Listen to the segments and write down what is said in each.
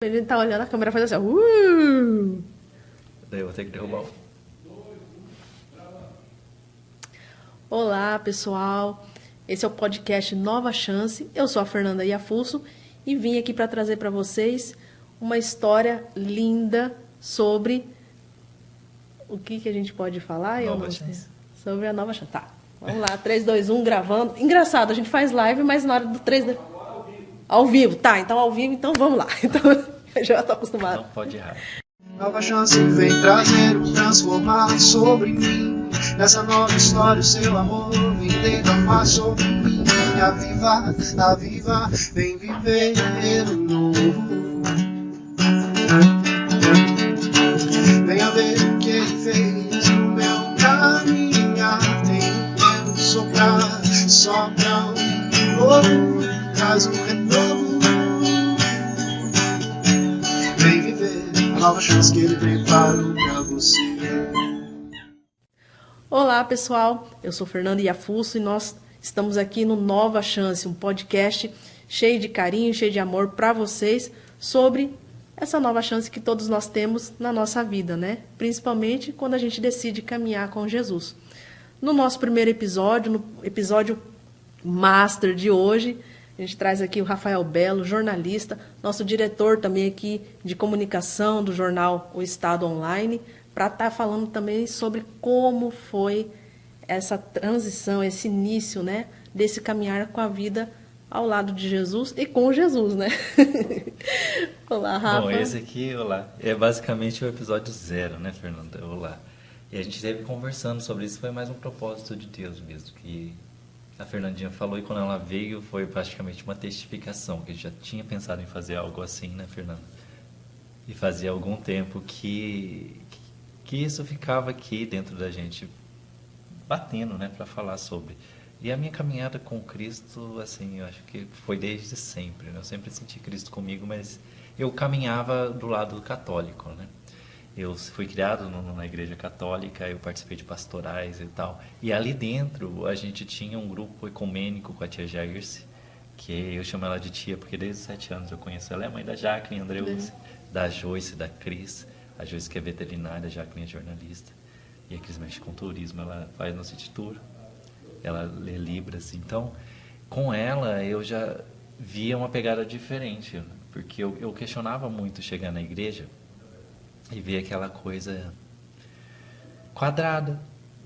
Ele tá olhando, a câmera faz assim, ó. Daí eu vou ter que derrubar o. Olá, pessoal. Esse é o podcast Nova Chance. Eu sou a Fernanda Iafusso e vim aqui para trazer para vocês uma história linda sobre o que a gente pode falar, eu Nova não sei. chance. Sobre a Nova Chance. Tá. Vamos lá, 3, 2, 1, gravando. Engraçado, a gente faz live, mas na hora do 3, ao vivo. Tá, então ao vivo, então vamos lá. Então, eu já tô acostumado. Não pode errar. Nova chance vem trazer um transformar sobre mim. Nessa nova história o seu amor vem derramar sobre mim. Aviva, vem viver o novo. Venha ver o que ele fez no meu caminhar. Tem vento soprar, sopra um novo, traz um renovo. Vem viver a nova chance que ele preparou pra você. Olá, pessoal. Eu sou Fernanda Iafusso e nós estamos aqui no Nova Chance, um podcast cheio de carinho, cheio de amor para vocês sobre essa nova chance que todos nós temos na nossa vida, né? Principalmente quando a gente decide caminhar com Jesus. No nosso primeiro episódio, no episódio master de hoje, a gente traz aqui o Rafael Belo, jornalista, nosso diretor também aqui de comunicação do jornal O Estado Online, para estar falando também sobre como foi essa transição, esse início, né, desse caminhar com a vida ao lado de Jesus e com Jesus, né? Olá, Rafa. Bom, esse aqui, olá, é basicamente o episódio 0, né, Fernanda? Olá. E a gente esteve conversando sobre isso, foi mais um propósito de Deus mesmo, que a Fernandinha falou e quando ela veio foi praticamente uma testificação, que a gente já tinha pensado em fazer algo assim, né, Fernanda? E fazia algum tempo que isso ficava aqui dentro da gente, batendo, né, para falar sobre. E a minha caminhada com Cristo, assim, eu acho que foi desde sempre, né? Eu sempre senti Cristo comigo, mas eu caminhava do lado católico, né? Eu fui criado na igreja católica, eu participei de pastorais e tal. E ali dentro a gente tinha um grupo ecumênico com a tia Jairce, que eu chamo ela de tia porque desde os 7 anos eu conheço ela. É a mãe da Jacqueline, Andreuze, da Joyce, da Cris. A Joyce que é veterinária, a Jacqueline é jornalista. E a Cris mexe com turismo, ela faz no City Tour. Ela lê Libras. Então, com ela eu já via uma pegada diferente, né? Porque eu questionava muito chegar na igreja e ver aquela coisa quadrada.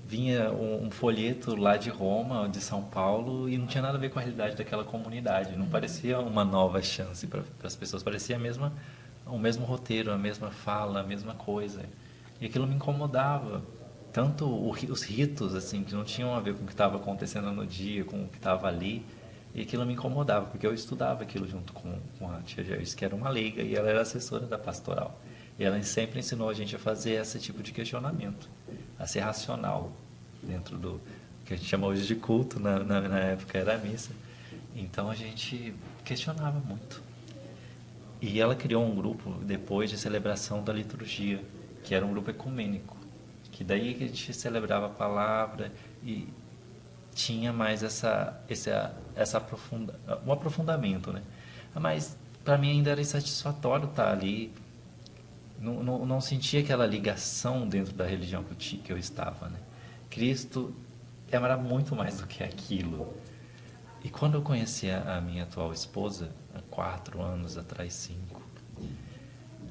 Vinha um folheto lá de Roma, de São Paulo, e não tinha nada a ver com a realidade daquela comunidade. Não parecia uma nova chance para as pessoas, parecia o mesmo roteiro, a mesma fala, a mesma coisa. E aquilo me incomodava. Tanto os ritos, assim, que não tinham a ver com o que estava acontecendo no dia, com o que estava ali. E aquilo me incomodava, porque eu estudava aquilo junto com a tia Jairus, que era uma leiga, e ela era assessora da pastoral. E ela sempre ensinou a gente a fazer esse tipo de questionamento, a ser racional, dentro do que a gente chama hoje de culto, na época era a missa. Então a gente questionava muito. E ela criou um grupo depois de celebração da liturgia, que era um grupo ecumênico, que daí que a gente celebrava a palavra e tinha mais um aprofundamento, né? Mas para mim ainda era insatisfatório estar ali. Não sentia aquela ligação dentro da religião que eu estava, né? Cristo era muito mais do que aquilo. E quando eu conheci a minha atual esposa, há 4 anos atrás, 5,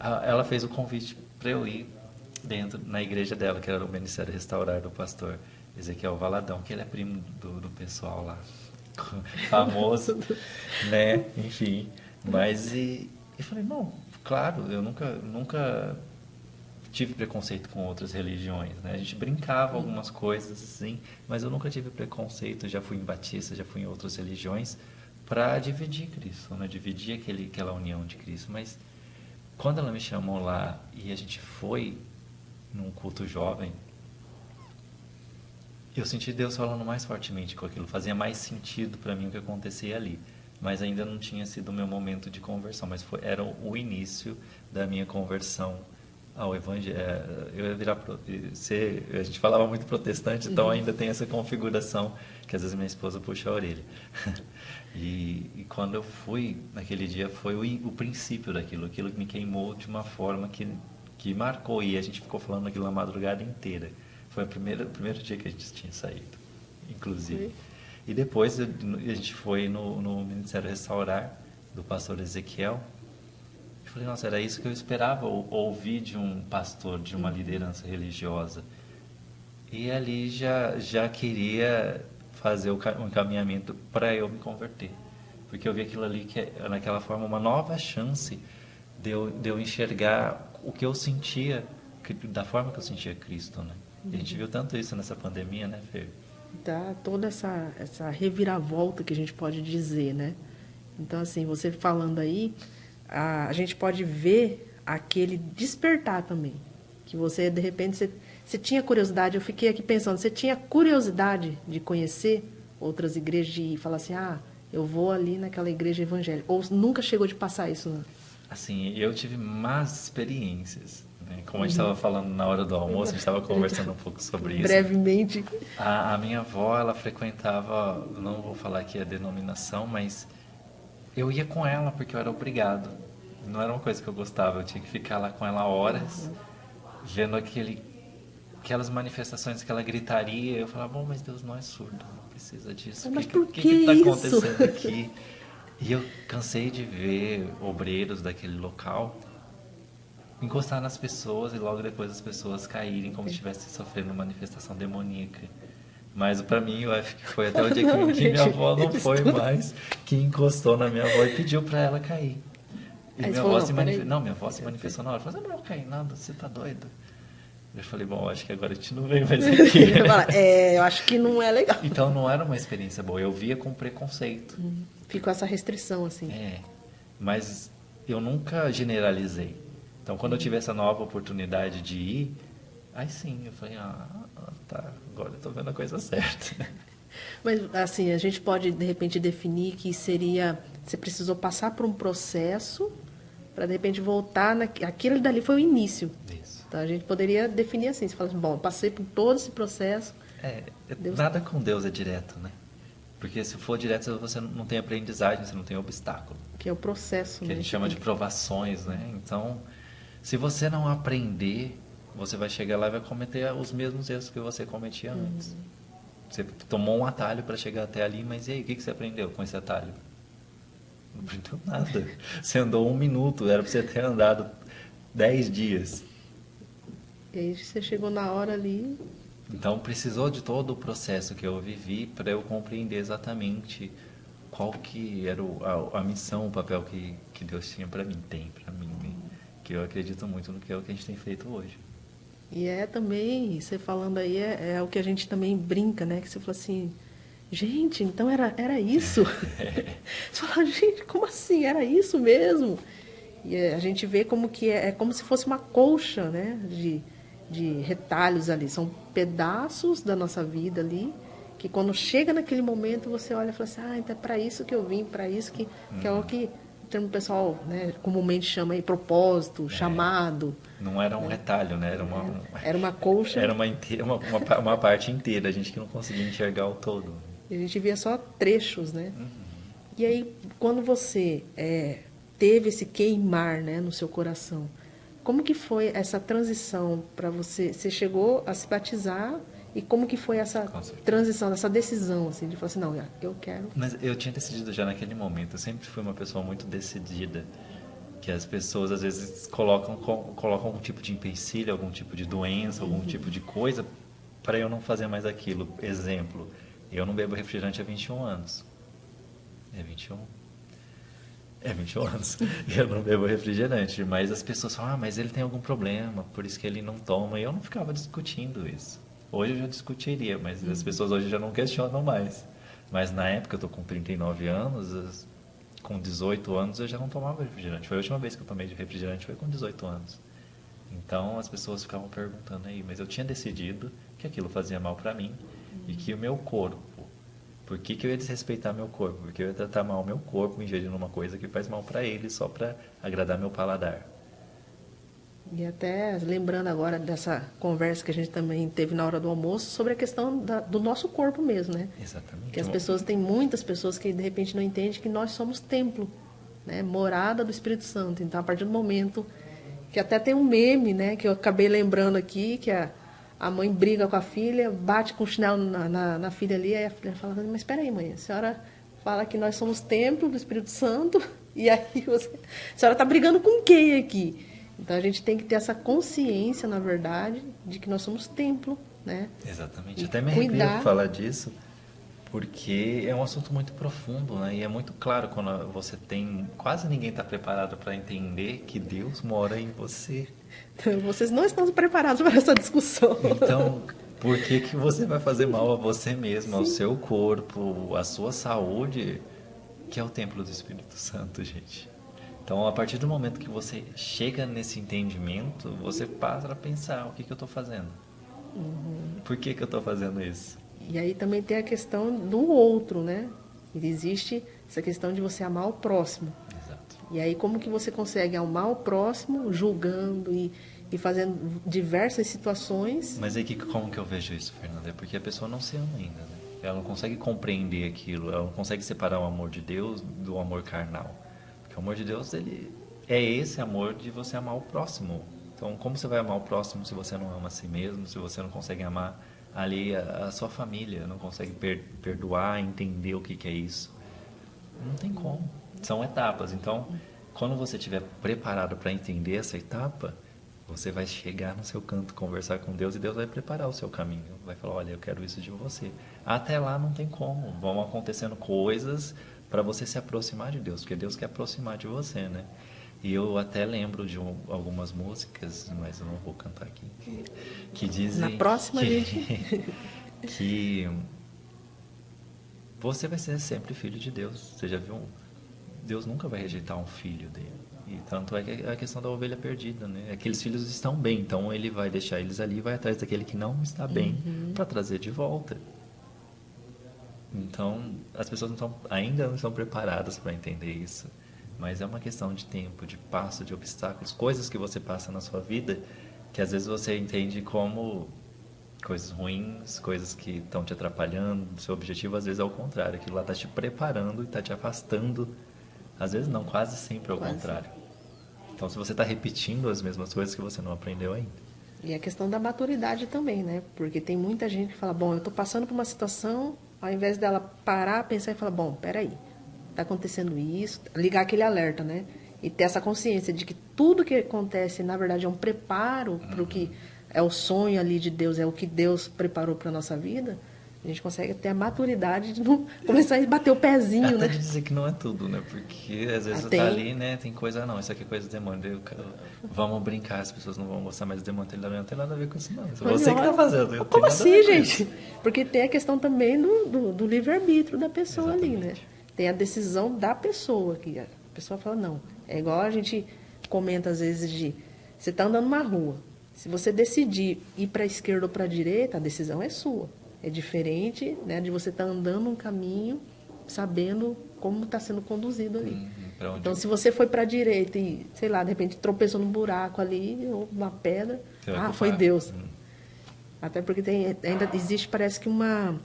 ela fez o convite para eu ir na igreja dela, que era o Ministério Restaurar do pastor Ezequiel Valadão, que ele é primo do pessoal lá, famoso, né? Enfim, mas e falei, não, claro, eu nunca tive preconceito com outras religiões, né? A gente brincava algumas coisas assim, mas eu nunca tive preconceito, já fui em batista, já fui em outras religiões, para dividir Cristo, né? Dividir aquela união de Cristo. Mas quando ela me chamou lá e a gente foi num culto jovem, eu senti Deus falando mais fortemente com aquilo, fazia mais sentido para mim o que acontecia ali, mas ainda não tinha sido o meu momento de conversão, mas era o início da minha conversão o evangelho, eu ia virar, a gente falava muito protestante, então ainda tem essa configuração que às vezes minha esposa puxa a orelha. E quando eu fui, naquele dia, foi o princípio daquilo, aquilo que me queimou de uma forma que marcou, e a gente ficou falando aquilo a madrugada inteira. Foi o primeiro dia que a gente tinha saído, inclusive. E depois a gente foi no Ministério Restaurar, do pastor Ezequiel. Eu falei, nossa, era isso que eu esperava ouvir de um pastor, de uma liderança religiosa. E ali já queria fazer um encaminhamento para eu me converter. Porque eu vi aquilo ali, naquela forma, uma nova chance de eu enxergar o que eu sentia, da forma que eu sentia Cristo, né? E a gente viu tanto isso nessa pandemia, né, Fer? Dá toda essa reviravolta que a gente pode dizer, né? Então, assim, você falando aí, a gente pode ver aquele despertar também. Que você, de repente, você tinha curiosidade, eu fiquei aqui pensando, você tinha curiosidade de conhecer outras igrejas, de falar assim, eu vou ali naquela igreja evangélica. Ou nunca chegou de passar isso, né? Assim, eu tive más experiências, né? Como a gente estava falando na hora do almoço, a gente estava conversando um pouco sobre isso. Brevemente. A minha avó, ela frequentava, não vou falar aqui a denominação, mas eu ia com ela porque eu era obrigado. Não era uma coisa que eu gostava, eu tinha que ficar lá com ela horas, vendo aquelas manifestações, aquela gritaria. Eu falava, bom, mas Deus não é surdo, não precisa disso. Mas o por que que está isso? acontecendo aqui? E eu cansei de ver obreiros daquele local encostar nas pessoas e logo depois as pessoas caírem como se estivessem sofrendo uma manifestação demoníaca. Mas para mim, eu acho que foi até o dia que minha avó não foi mais, que encostou na minha avó e pediu para ela cair. E Aí minha falou, avó minha avó se manifestou na hora. Falou, eu não vou cair nada, você tá doido? Eu falei, bom, acho que agora a gente não vem mais aqui. Eu acho que não é legal. Então não era uma experiência boa, eu via com preconceito. Ficou essa restrição, assim. Mas eu nunca generalizei. Então quando eu tive essa nova oportunidade de ir, aí sim, eu falei, tá, agora eu tô vendo a coisa certa. Mas, assim, a gente pode, de repente, definir que você precisou passar por um processo para, de repente, voltar aquilo dali foi o início. Isso. Então, a gente poderia definir assim, você fala assim, bom, eu passei por todo esse processo. Nada com Deus é direto, né? Porque se for direto, você não tem aprendizagem, você não tem obstáculo. Que é o processo. Que a gente chama de provações, né? Então, se você não aprender, você vai chegar lá e vai cometer os mesmos erros que você cometia antes. Você tomou um atalho para chegar até ali, mas e aí, o que você aprendeu com esse atalho? Não aprendeu nada. Você andou 1 minuto, era para você ter andado 10 dias. E aí você chegou na hora ali. Então precisou de todo o processo que eu vivi para eu compreender exatamente qual que era a missão, o papel que Deus tinha para mim, tem para mim, né? Que eu acredito muito no que é o que a gente tem feito hoje. E também, você falando aí, é o que a gente também brinca, né? Que você fala assim, gente, então era isso? Você fala, gente, como assim? Era isso mesmo? E a gente vê como que é como se fosse uma colcha, né? De retalhos ali. São pedaços da nossa vida ali, que quando chega naquele momento, você olha e fala assim, então é para isso que eu vim, para isso que é o que o termo pessoal, né, comumente chama aí propósito, chamado. Não era um retalho, né? Era uma colcha. Era uma parte inteira, a gente que não conseguia enxergar o todo. A gente via só trechos, né? E aí, quando você teve esse queimar, né, no seu coração, como que foi essa transição para você? Você chegou a se batizar e como que foi essa transição, essa decisão, assim, de falar assim, não, eu quero... Mas eu tinha decidido já naquele momento, eu sempre fui uma pessoa muito decidida, que as pessoas às vezes colocam algum tipo de empecilho, algum tipo de doença, algum tipo de coisa, para eu não fazer mais aquilo. Exemplo, eu não bebo refrigerante há 21 anos. É 21? É 21 anos. Eu não bebo refrigerante, mas as pessoas falam, mas ele tem algum problema, por isso que ele não toma. E eu não ficava discutindo isso. Hoje eu já discutiria, mas as pessoas hoje já não questionam mais. Mas na época, eu estou com 39 anos, com 18 anos eu já não tomava refrigerante. Foi a última vez que eu tomei de refrigerante, foi com 18 anos. Então as pessoas ficavam perguntando aí, mas eu tinha decidido que aquilo fazia mal para mim e que o meu corpo, por que eu ia desrespeitar meu corpo? Porque eu ia tratar mal o meu corpo ingerindo uma coisa que faz mal para ele só para agradar meu paladar. E até lembrando agora dessa conversa que a gente também teve na hora do almoço sobre a questão do nosso corpo mesmo, né? Exatamente. Que as pessoas, tem muitas pessoas que de repente não entendem que nós somos templo, né? Morada do Espírito Santo. Então, a partir do momento que até tem um meme, né? Que eu acabei lembrando aqui, que a mãe briga com a filha, bate com o chinelo na filha ali, aí a filha fala, mas espera aí, mãe, a senhora fala que nós somos templo do Espírito Santo, e aí a senhora está brigando com quem aqui? Então, a gente tem que ter essa consciência, na verdade, de que nós somos templo, né? Exatamente. E Até me arrepio falar disso, porque é um assunto muito profundo, né? E é muito claro quando você tem... Quase ninguém está preparado para entender que Deus mora em você. Então, vocês não estão preparados para essa discussão. Então, por que você vai fazer mal a você mesmo, ao seu corpo, à sua saúde, que é o templo do Espírito Santo, gente? Então, a partir do momento que você chega nesse entendimento, você passa a pensar, o que eu estou fazendo? Por que eu estou fazendo isso? E aí também tem a questão do outro, né? Existe essa questão de você amar o próximo. Exato. E aí como que você consegue amar o próximo julgando e fazendo diversas situações? Mas aí como que eu vejo isso, Fernanda? É porque a pessoa não se ama ainda, né? Ela não consegue compreender aquilo, ela não consegue separar o amor de Deus do amor carnal. O amor de Deus, ele é esse amor de você amar o próximo. Então, como você vai amar o próximo se você não ama a si mesmo, se você não consegue amar ali a sua família, não consegue perdoar, entender o que é isso? Não tem como. São etapas. Então, quando você estiver preparado para entender essa etapa, você vai chegar no seu canto, conversar com Deus, e Deus vai preparar o seu caminho. Vai falar, olha, eu quero isso de você. Até lá não tem como. Vão acontecendo coisas para você se aproximar de Deus, porque Deus quer aproximar de você, né? E eu até lembro de algumas músicas, mas eu não vou cantar aqui, que dizem... Na próxima, gente... que você vai ser sempre filho de Deus. Você já viu? Deus nunca vai rejeitar um filho dele. E tanto é que a questão da ovelha perdida, né? Aqueles filhos estão bem, então ele vai deixar eles ali e vai atrás daquele que não está bem para trazer de volta. Então, as pessoas ainda não estão preparadas para entender isso. Mas é uma questão de tempo, de passo, de obstáculos, coisas que você passa na sua vida, que às vezes você entende como coisas ruins, coisas que estão te atrapalhando do seu objetivo, às vezes é o contrário. Aquilo lá está te preparando e está te afastando. Às vezes não, quase sempre é o contrário. Então, se você está repetindo as mesmas coisas que você não aprendeu ainda. E a questão da maturidade também, né? Porque tem muita gente que fala, bom, eu estou passando por uma situação, ao invés dela parar, pensar e falar, bom, peraí, está acontecendo isso, ligar aquele alerta, né? E ter essa consciência de que tudo que acontece, na verdade, é um preparo para o que é o sonho ali de Deus, é o que Deus preparou para a nossa vida. A gente consegue ter a maturidade de não começar a bater o pezinho, até né? de dizer que não é tudo, né? Porque às vezes tá ali, né? Tem coisa, não, isso aqui é coisa do demônio. Vamos brincar, as pessoas não vão gostar mais do demônio. Não tem nada a ver com isso, não. Você que tá fazendo. Como assim, gente? Porque tem a questão também do livre-arbítrio da pessoa. Exatamente. Ali, né? Tem a decisão da pessoa, que a pessoa fala, não. É igual a gente comenta às vezes de, você tá andando numa rua, se você decidir ir para a esquerda ou para a direita, a decisão é sua. É diferente, né, de você estar andando um caminho, sabendo como está sendo conduzido ali. Então, se você foi para a direita e, sei lá, de repente tropeçou num buraco ali, ou uma pedra, foi Deus. Até porque ainda existe, parece que uma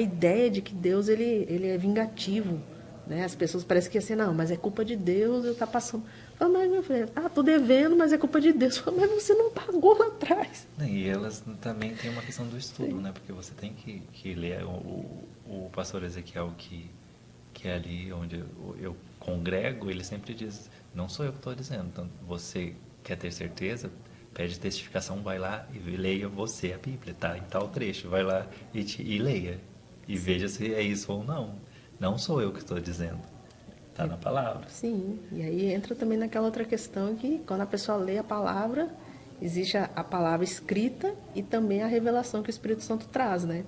ideia de que Deus ele é vingativo. Né? As pessoas parecem que assim, não, mas é culpa de Deus, eu estou passando... Mas, meu filho, estou devendo, mas é culpa de Deus. Mas você não pagou lá atrás. E elas também têm uma questão do estudo, né? Porque você tem que ler o pastor Ezequiel, que é ali onde eu congrego, ele sempre diz, não sou eu que estou dizendo. Então, você quer ter certeza, pede testificação, vai lá e leia você a Bíblia, tá? Em tal trecho, vai lá e leia. E veja se é isso ou não. Não sou eu que estou dizendo. Está na palavra. Sim, e aí entra também naquela outra questão que quando a pessoa lê a palavra, existe a palavra escrita e também a revelação que o Espírito Santo traz, né?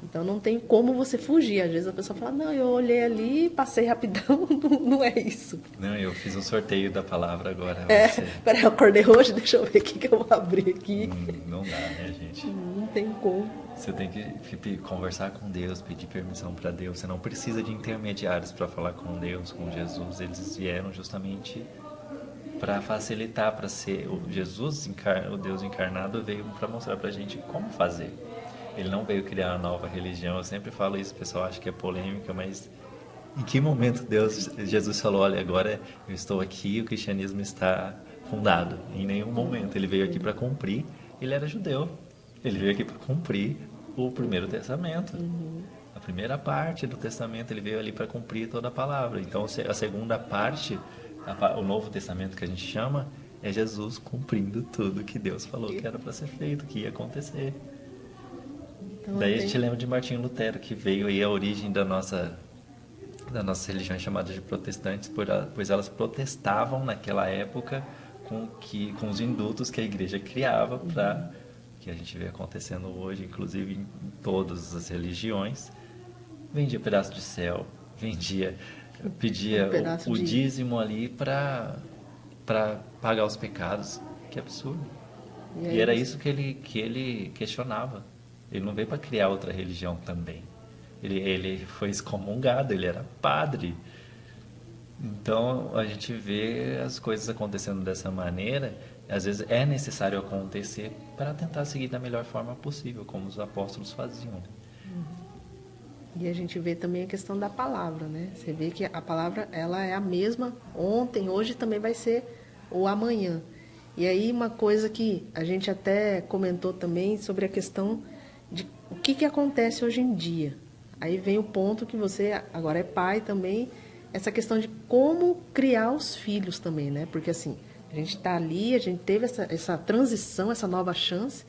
Então não tem como você fugir. Às vezes a pessoa fala, não, eu olhei ali, passei rapidão, não é isso. Não, eu fiz um sorteio da palavra agora. Peraí, eu acordei hoje, deixa eu ver o que eu vou abrir aqui. Não dá, né, gente? Não tem como. Você tem que conversar com Deus, pedir permissão para Deus. Você não precisa de intermediários para falar com Deus, com Jesus. Eles vieram justamente para facilitar, para ser o Jesus, o Deus encarnado, veio para mostrar para a gente como fazer. Ele não veio criar uma nova religião. Eu sempre falo isso, o pessoal acha que é polêmica, mas em que momento Jesus falou, olha, agora eu estou aqui, o cristianismo está fundado? Em nenhum momento. Ele veio aqui para cumprir, ele era judeu. Ele veio aqui para cumprir o Primeiro Testamento. A primeira parte do Testamento, ele veio ali para cumprir toda a palavra. Então, a segunda parte, o Novo Testamento que a gente chama, é Jesus cumprindo tudo que Deus falou que era para ser feito, que ia acontecer. Então, daí a gente lembra de Martinho Lutero, que veio aí a origem da nossa religião chamada de protestantes, pois elas protestavam naquela época com os indultos que a igreja criava para que a gente vê acontecendo hoje, inclusive em todas as religiões. Vendia pedaço de céu, pedia o dízimo ali para pagar os pecados. Que absurdo. E era isso que ele questionava. Ele não veio para criar outra religião também. Ele foi excomungado, ele era padre. Então, a gente vê as coisas acontecendo dessa maneira. Às vezes é necessário acontecer para tentar seguir da melhor forma possível, como os apóstolos faziam. Né? E a gente vê também a questão da palavra, né? Você vê que a palavra, ela é a mesma ontem, hoje também vai ser o amanhã. E aí uma coisa que a gente até comentou também sobre a questão de o que acontece hoje em dia. Aí vem o ponto que você agora é pai também, essa questão de como criar os filhos também, né? Porque assim, a gente está ali, a gente teve essa transição, essa nova chance,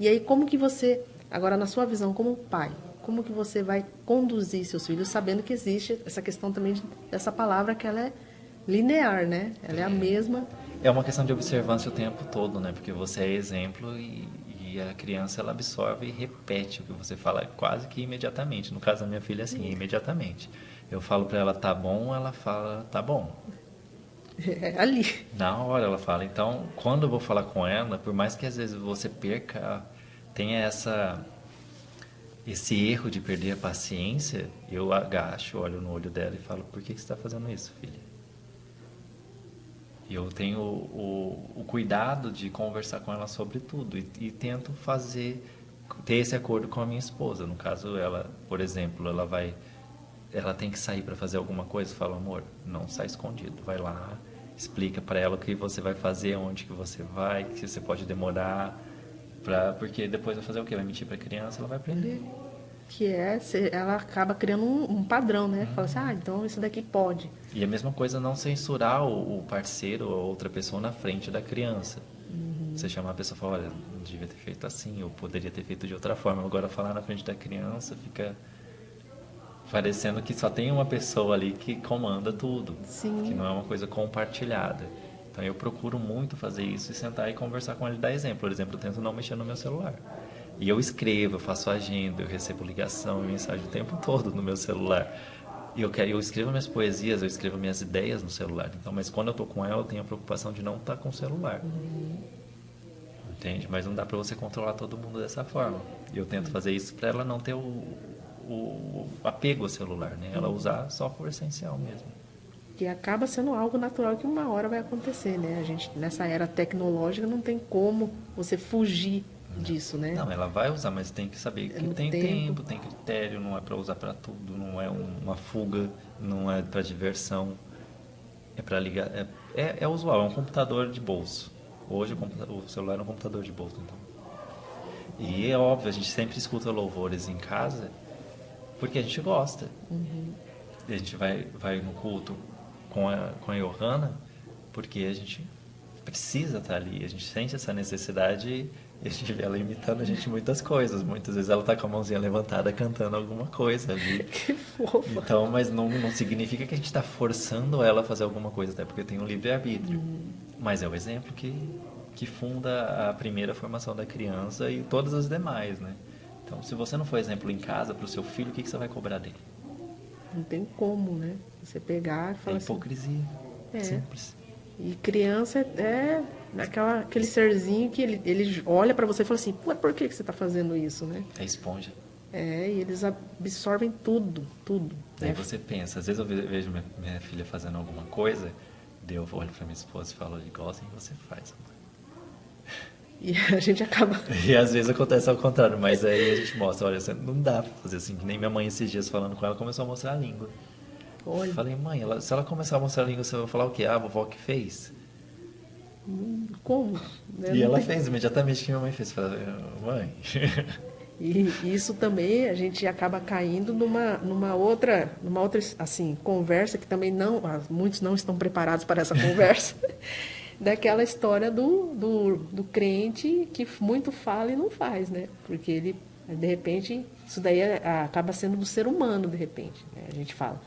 e aí como que você, agora na sua visão como pai, como que você vai conduzir seus filhos, sabendo que existe essa questão também dessa palavra que ela é linear, né? Ela é a mesma. É uma questão de observância o tempo todo, né? Porque você é exemplo e a criança ela absorve e repete o que você fala quase que imediatamente. No caso da minha filha, assim, imediatamente. Eu falo para ela tá bom, ela fala tá bom. É ali. Na hora ela fala. Então, quando eu vou falar com ela, por mais que às vezes você tenha esse erro de perder a paciência, eu agacho, olho no olho dela e falo, por que você está fazendo isso, filha? E eu tenho o cuidado de conversar com ela sobre tudo e tento ter esse acordo com a minha esposa. No caso, ela, por exemplo, ela tem que sair para fazer alguma coisa, eu falo, amor, não sai escondido, vai lá, explica para ela o que você vai fazer, onde que você vai, que você pode demorar, porque depois vai fazer o quê? Vai mentir para a criança, ela vai aprender. Ela acaba criando um padrão, né? Fala assim, então isso daqui pode. E a mesma coisa não censurar o parceiro ou outra pessoa na frente da criança. Você chamar a pessoa e falar, olha, não devia ter feito assim, ou poderia ter feito de outra forma. Agora falar na frente da criança fica parecendo que só tem uma pessoa ali que comanda tudo. Sim. Que não é uma coisa compartilhada. Então eu procuro muito fazer isso e sentar e conversar com ele e dar exemplo. Por exemplo, eu tento não mexer no meu celular. E eu escrevo, eu faço agenda, eu recebo ligação e mensagem o tempo todo no meu celular. E eu escrevo minhas poesias, eu escrevo minhas ideias no celular. Então, mas quando eu estou com ela, eu tenho a preocupação de não estar com o celular. Entende? Mas não dá para você controlar todo mundo dessa forma. E eu tento fazer isso para ela não ter o apego ao celular, né? Ela usar só por essencial mesmo. Que acaba sendo algo natural que uma hora vai acontecer, né? A gente, nessa era tecnológica, não tem como você fugir disso, né? Não, ela vai usar, mas tem que saber que tem tempo, tem critério, não é para usar para tudo, não é uma fuga, não é para diversão, é para ligar, é usual, é um computador de bolso. Hoje o celular é um computador de bolso, então. E é óbvio, a gente sempre escuta louvores em casa porque a gente gosta. E a gente vai no culto com a Johanna porque a gente precisa estar ali, a gente sente essa necessidade. E a gente vê ela imitando a gente muitas coisas. Muitas vezes ela está com a mãozinha levantada cantando alguma coisa ali. Que fofa. Então, mas não significa que a gente está forçando ela a fazer alguma coisa, até porque tem um livre-arbítrio. Mas é o exemplo que funda a primeira formação da criança e todas as demais, né? Então, se você não for exemplo em casa para o seu filho, o que você vai cobrar dele? Não tem como, né? Você pegar e falar assim... É hipocrisia. Simples. E criança é aquele serzinho que ele olha para você e fala assim, por que você está fazendo isso, né? É esponja. E eles absorvem tudo. Daí você pensa, às vezes eu vejo minha filha fazendo alguma coisa, Daí eu olho pra minha esposa e falo, igual assim você faz, amor. E a gente acaba... E às vezes acontece ao contrário, mas aí a gente mostra, olha, não dá pra fazer assim, que nem minha mãe esses dias falando com ela, começou a mostrar a língua. Olha. Falei, mãe, se ela começar a mostrar a língua, você vai falar o quê? Ah, a vovó que fez? Como? E ela fez imediatamente o que minha mãe fez. Falei, mãe... E isso também a gente acaba caindo numa outra assim, conversa que também muitos não estão preparados para essa conversa, daquela história do crente que muito fala e não faz, né? Porque ele, de repente, isso daí acaba sendo do ser humano, de repente, né? A gente fala.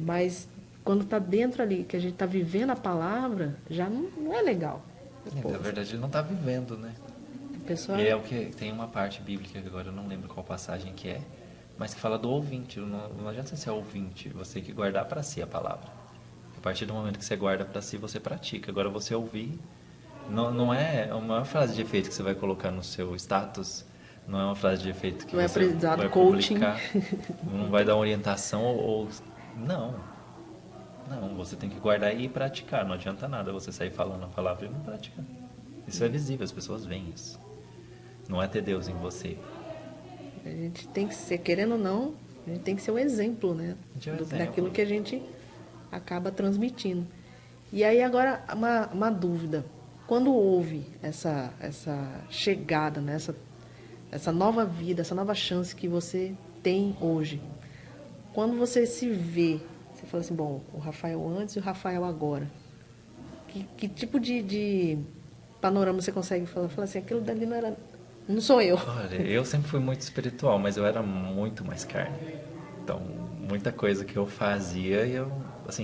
Mas quando está dentro ali, que a gente está vivendo a palavra, já não é legal. Na verdade, ele não está vivendo, né? Pessoal... É o que tem uma parte bíblica que agora eu não lembro qual passagem que é, mas que fala do ouvinte. Não adianta ser ouvinte, você tem que guardar para si a palavra. A partir do momento que você guarda para si, você pratica. Agora você ouvir não é uma frase de efeito que você vai colocar no seu status, não é uma frase de efeito que não você vai coaching. publicar, não vai dar orientação ou não, você tem que guardar e praticar. Não adianta nada você sair falando a palavra e não praticar. Isso é visível, as pessoas veem isso. Não é ter Deus em você. A gente tem que ser, querendo ou não, a gente tem que ser o exemplo, né? Daquilo que a gente acaba transmitindo. E aí agora uma dúvida. Quando houve essa chegada, né? essa nova vida, essa nova chance que você tem hoje, quando você se vê, você fala assim, bom, o Rafael antes e o Rafael agora, que tipo de panorama você consegue falar? Fala assim, aquilo dali não sou eu. Olha, eu sempre fui muito espiritual, mas eu era muito mais carne. Então, muita coisa que eu fazia, eu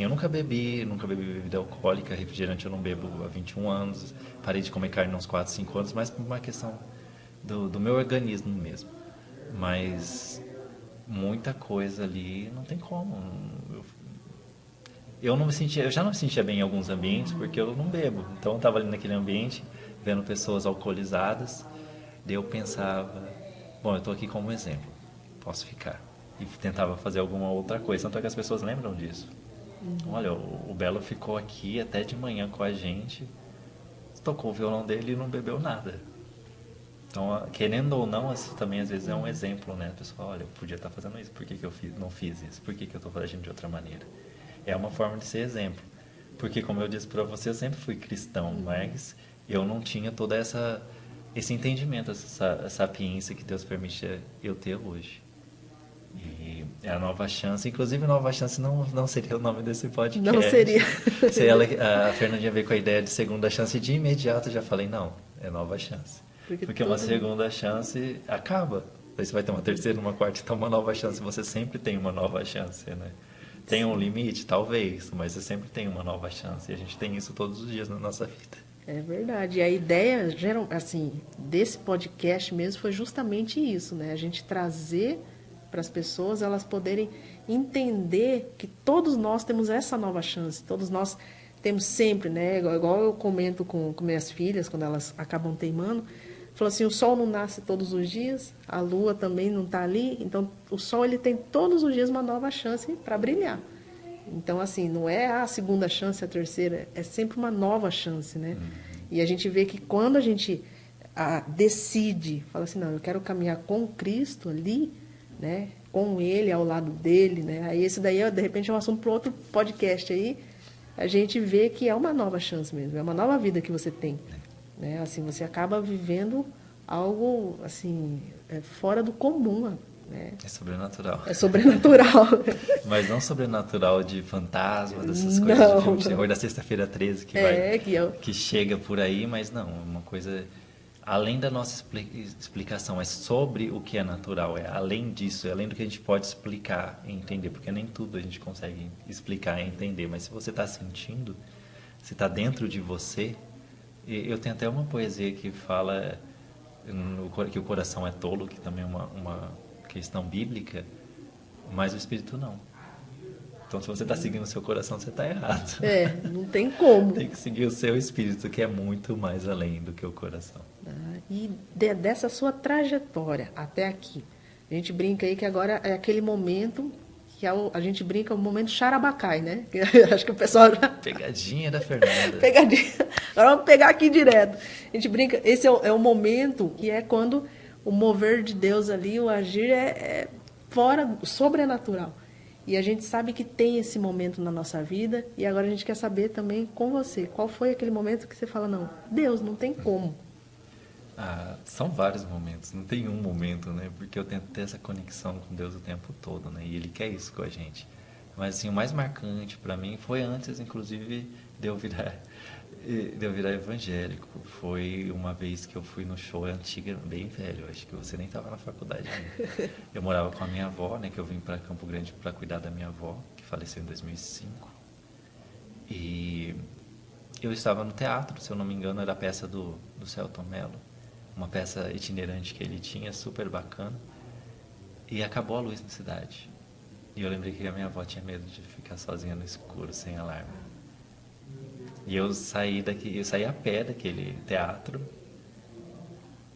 nunca bebi bebida alcoólica, refrigerante eu não bebo há 21 anos, parei de comer carne há uns 4, 5 anos, mas por uma questão do meu organismo mesmo. Mas muita coisa ali não tem como. Eu já não me sentia bem em alguns ambientes porque eu não bebo. Então eu estava ali naquele ambiente, vendo pessoas alcoolizadas, daí eu pensava, bom, eu estou aqui como exemplo, posso ficar. E tentava fazer alguma outra coisa, tanto é que as pessoas lembram disso. Olha, o Belo ficou aqui até de manhã com a gente, tocou o violão dele e não bebeu nada. Então, querendo ou não, isso também às vezes é um exemplo, né? A pessoa, olha, eu podia estar fazendo isso, por que eu não fiz isso? Por que eu estou fazendo de outra maneira? É uma forma de ser exemplo. Porque, como eu disse para você, eu sempre fui cristão, mas eu não tinha toda esse entendimento, essa sapiência que Deus permite eu ter hoje. E é a Nova Chance, inclusive Nova Chance não seria o nome desse podcast. Não seria. Se a Fernandinha veio com a ideia de segunda chance, de imediato eu já falei, não, é Nova Chance. Porque uma segunda chance acaba. Aí você vai ter uma terceira, uma quarta, então uma nova chance. Você sempre tem uma nova chance, né? Tem um limite? Talvez, mas você sempre tem uma nova chance. E a gente tem isso todos os dias na nossa vida. É verdade. E a ideia, assim, desse podcast mesmo foi justamente isso, né? A gente trazer para as pessoas, elas poderem entender que todos nós temos essa nova chance. Todos nós temos sempre, né? Igual eu comento com minhas filhas, quando elas acabam teimando, falou assim, o sol não nasce todos os dias, a lua também não está ali, então o sol ele tem todos os dias uma nova chance para brilhar. Então, assim, não é a segunda chance, a terceira, é sempre uma nova chance, né? E a gente vê que quando a gente decide, fala assim, não, eu quero caminhar com Cristo ali, né? Com Ele, ao lado dele, né? Aí esse daí, de repente, é um assunto para outro podcast aí, a gente vê que é uma nova chance mesmo, é uma nova vida que você tem. Né? Assim, você acaba vivendo algo assim, fora do comum. Né? É sobrenatural. É sobrenatural. Mas não sobrenatural de fantasma, dessas coisas de filme de terror da Sexta-feira 13 que chega por aí, mas não, é uma coisa além da nossa explicação, é sobre o que é natural, é além disso, é além do que a gente pode explicar e entender, porque nem tudo a gente consegue explicar e entender, mas se você está sentindo, se está dentro de você. Eu tenho até uma poesia que fala que o coração é tolo, que também é uma questão bíblica, mas o espírito não. Então, se você está seguindo o seu coração, você está errado. Não tem como. Tem que seguir o seu espírito, que é muito mais além do que o coração. E dessa sua trajetória até aqui, a gente brinca aí que agora é aquele momento que a gente brinca o momento Charabacai, né? Acho que o pessoal já... Pegadinha da Fernanda. Pegadinha. Agora vamos pegar aqui direto. A gente brinca, esse é o momento que é quando o mover de Deus ali, o agir é fora, sobrenatural. E a gente sabe que tem esse momento na nossa vida, e agora a gente quer saber também com você, qual foi aquele momento que você fala, não, Deus, não tem como. São vários momentos, não tem um momento, né? Porque eu tento ter essa conexão com Deus o tempo todo, né? E Ele quer isso com a gente. Mas assim, o mais marcante para mim foi antes, inclusive, de eu virar evangélico. Foi uma vez que eu fui no show antiga, bem velho, acho que você nem estava na faculdade ainda. Eu morava com a minha avó, né? Que eu vim para Campo Grande para cuidar da minha avó, que faleceu em 2005. E eu estava no teatro, se eu não me engano, era a peça do Selton Mello. Uma peça itinerante que ele tinha, super bacana. E acabou a luz na cidade. E eu lembrei que a minha avó tinha medo de ficar sozinha no escuro, sem alarme. E eu saí a pé daquele teatro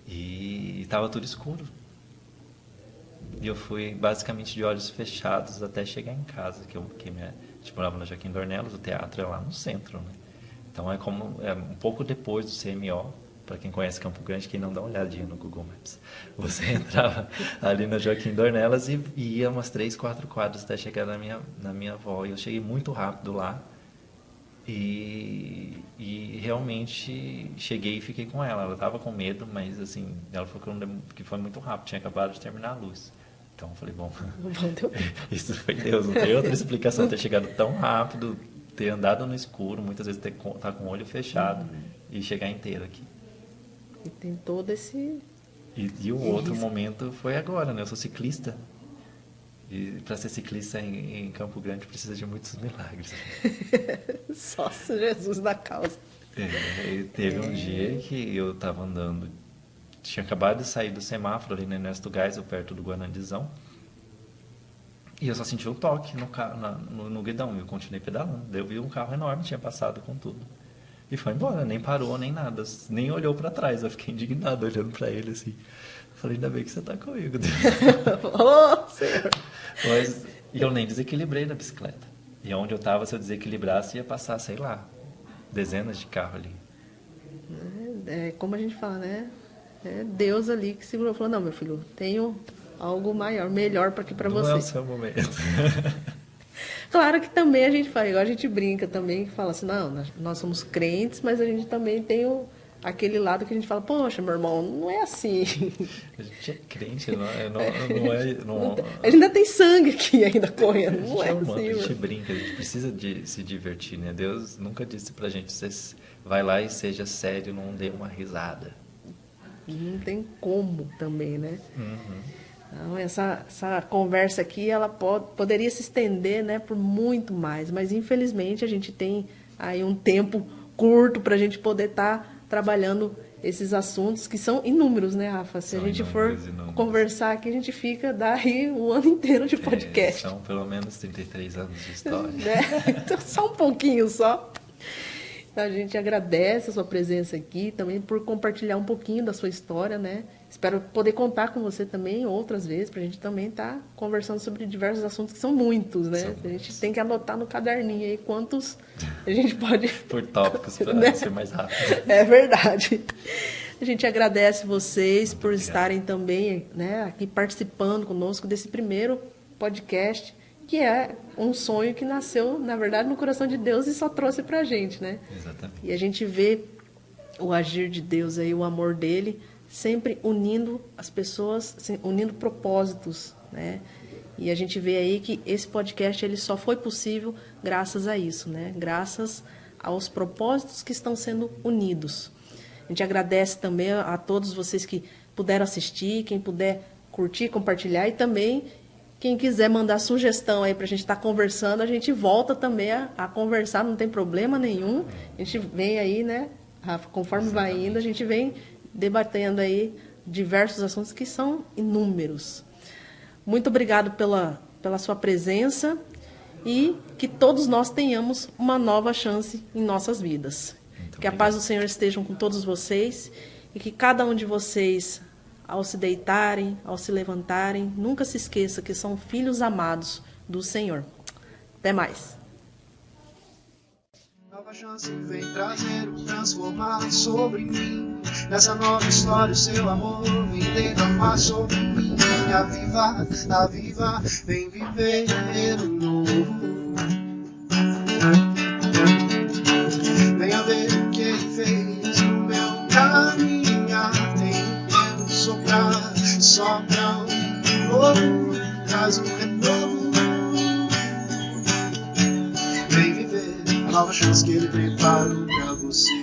e estava tudo escuro. E eu fui basicamente de olhos fechados até chegar em casa, que a gente morava na Joaquim Dornelas, o teatro é lá no centro, né? Então é um pouco depois do CMO. Para quem conhece Campo Grande, quem não dá uma olhadinha no Google Maps. Você entrava ali na Joaquim Dornelas e ia umas 3, 4 quadras até chegar na minha avó. E eu cheguei muito rápido lá e realmente cheguei e fiquei com ela. Ela estava com medo, mas assim, ela falou que foi muito rápido, tinha acabado de terminar a luz. Então eu falei, bom, isso foi Deus, não tem outra explicação, ter chegado tão rápido, ter andado no escuro, muitas vezes estar com o olho fechado e chegar inteiro aqui. E tem todo esse... E o outro momento foi agora, né? Eu sou ciclista. E para ser ciclista em Campo Grande precisa de muitos milagres. Só Jesus na causa. Teve um dia que eu estava andando, tinha acabado de sair do semáforo ali no Ernesto Geisel, perto do Guanandizão. E eu só senti um toque no guidão. E eu continuei pedalando. Daí eu vi um carro enorme, tinha passado com tudo. E foi embora, nem parou, nem nada, nem olhou para trás. Eu fiquei indignado olhando para ele assim. Falei, ainda bem que você está comigo, Deus. Oh, Senhor. E eu nem desequilibrei na bicicleta. E onde eu estava, se eu desequilibrasse, ia passar, sei lá, dezenas de carros ali. Como a gente fala, né? É Deus ali que segurou e falou, não, meu filho, tenho algo maior, melhor para você. Não é o seu momento. Claro que também a gente fala, igual a gente brinca também, que fala assim, não, nós somos crentes, mas a gente também tem aquele lado que a gente fala, poxa, meu irmão, não é assim. A gente é crente, não é... A gente ainda tem sangue aqui ainda correndo, não é humano, assim. A gente brinca, a gente precisa de se divertir, né? Deus nunca disse pra gente, você vai lá e seja sério, não dê uma risada. Não tem como também, né? Uhum. Então, essa conversa aqui, ela poderia se estender, né, por muito mais, mas infelizmente a gente tem aí um tempo curto para a gente poder estar trabalhando esses assuntos que são inúmeros, né, Rafa? Se a gente for conversar aqui, a gente fica daí o ano inteiro de podcast. São pelo menos 33 anos de história. Então, só um pouquinho só. Então, a gente agradece a sua presença aqui, também por compartilhar um pouquinho da sua história, né? Espero poder contar com você também outras vezes, para a gente também estar conversando sobre diversos assuntos, que são muitos, né? A gente tem que anotar no caderninho aí quantos a gente pode... Por tópicos, para né? ser mais rápido. É verdade. A gente agradece vocês por estarem também, né, aqui participando conosco desse primeiro podcast, que é um sonho que nasceu, na verdade, no coração de Deus e só trouxe para a gente, né? Exatamente. E a gente vê o agir de Deus aí, o amor dele, sempre unindo as pessoas, unindo propósitos, né? E a gente vê aí que esse podcast ele só foi possível graças a isso, né? Graças aos propósitos que estão sendo unidos. A gente agradece também a todos vocês que puderam assistir, quem puder curtir, compartilhar e também quem quiser mandar sugestão aí para a gente estar conversando, a gente volta também a conversar, não tem problema nenhum. A gente vem aí, né, Rafa, conforme vai indo, a gente vem debatendo aí diversos assuntos que são inúmeros. Muito obrigado pela sua presença e que todos nós tenhamos uma nova chance em nossas vidas. Que a paz do Senhor esteja com todos vocês e que cada um de vocês, ao se deitarem, ao se levantarem, nunca se esqueça que são filhos amados do Senhor. Até mais. Nova chance vem trazer o transformar sobre mim. Nessa nova história o seu amor vem derramar sobre mim. Avivar, avivar, vem viver o novo. Venha ver o que ele fez no meu caminhar. Tem vento soprar, sopra um novo, traz um renovo. Vem viver a nova chance que ele preparou pra você.